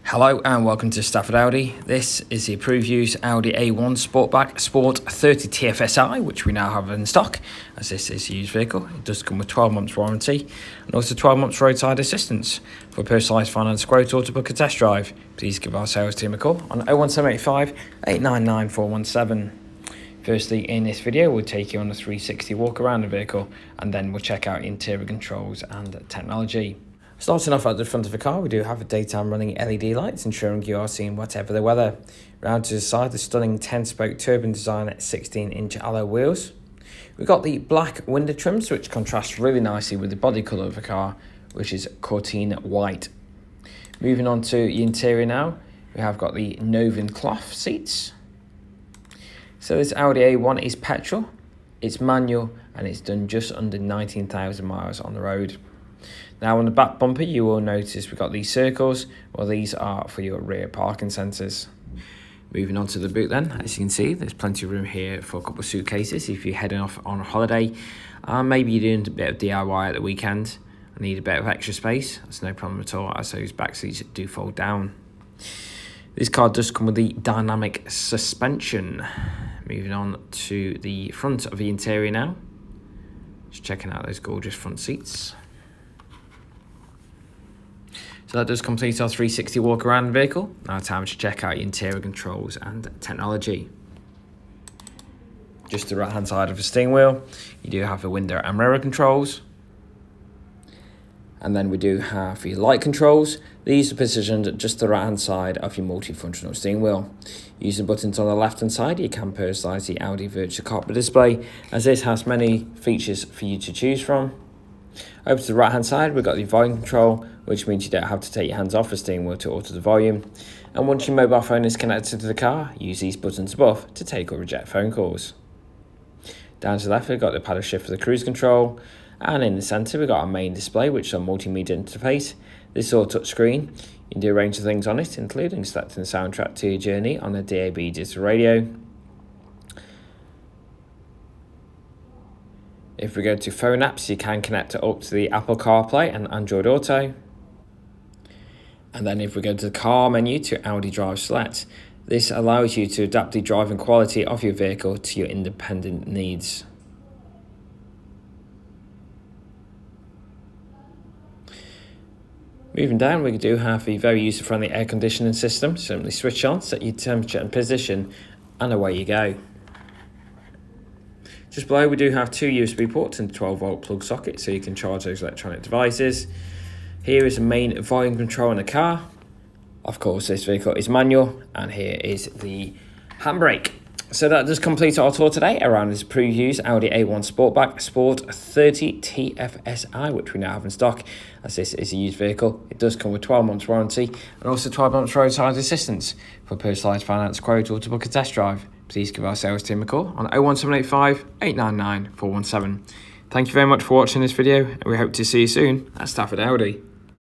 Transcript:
Hello and welcome to Stafford Audi. This is the approved use Audi A1 Sportback Sport 30 TFSI, which we now have in stock, as this is a used vehicle. It does come with 12 months warranty and also 12 months roadside assistance. For personalised finance quote or to book a test drive, please give our sales team a call on 01785 899 417. Firstly, in this video, we'll take you on a 360 walk around the vehicle and then we'll check out interior controls and technology. Starting off at the front of the car, we do have a daytime running LED lights, ensuring you are seeing whatever the weather. Round to the side, the stunning 10-spoke turbine design at 16-inch alloy wheels. We've got the black window trims, which contrast really nicely with the body colour of the car, which is Cortina white. Moving on to the interior now, we have got the Novan cloth seats. So this Audi A1 is petrol, it's manual, and it's done just under 19,000 miles on the road. Now on the back bumper, you will notice we've got these circles. Well, these are for your rear parking sensors. Moving on to the boot then, as you can see, there's plenty of room here for a couple of suitcases if you're heading off on a holiday. Maybe you're doing a bit of DIY at the weekend and need a bit of extra space. That's no problem at all, as those back seats do fold down. This car does come with the dynamic suspension. Moving on to the front of the interior now. Just checking out those gorgeous front seats. So that does complete our 360 walk around the vehicle. Now time to check out your interior controls and technology. Just the right hand side of the steering wheel, you do have the window and mirror controls. And then we do have your light controls. These are positioned at just the right hand side of your multifunctional steering wheel. Using buttons on the left hand side, you can personalise the Audi virtual cockpit display, as this has many features for you to choose from. Over to the right hand side, we've got the volume control, which means you don't have to take your hands off the steering wheel to alter the volume. And once your mobile phone is connected to the car, use these buttons above to take or reject phone calls. Down to the left, we've got the paddle shift for the cruise control. And in the centre, we've got our main display, which is a multimedia interface. This is all touchscreen. You can do a range of things on it, including selecting the soundtrack to your journey on a DAB digital radio. If we go to phone apps, you can connect it up to the Apple CarPlay and Android Auto. And then if we go to the car menu to Audi Drive Select, this allows you to adapt the driving quality of your vehicle to your independent needs. Moving down, we do have a very user-friendly air conditioning system. Simply switch on, set your temperature and position, and away you go. Just below, we do have two USB ports and 12-volt plug socket, so you can charge those electronic devices. Here is the main volume control in the car. Of course, this vehicle is manual, and here is the handbrake. So that does complete our tour today around this pre-used Audi A1 Sportback Sport 30 TFSI, which we now have in stock, as this is a used vehicle. It does come with 12 months warranty and also 12 months roadside assistance. For a personalised finance quote or to book a test drive, please give our sales team a call on 01785 899 417. Thank you very much for watching this video, and we hope to see you soon at Stafford Audi.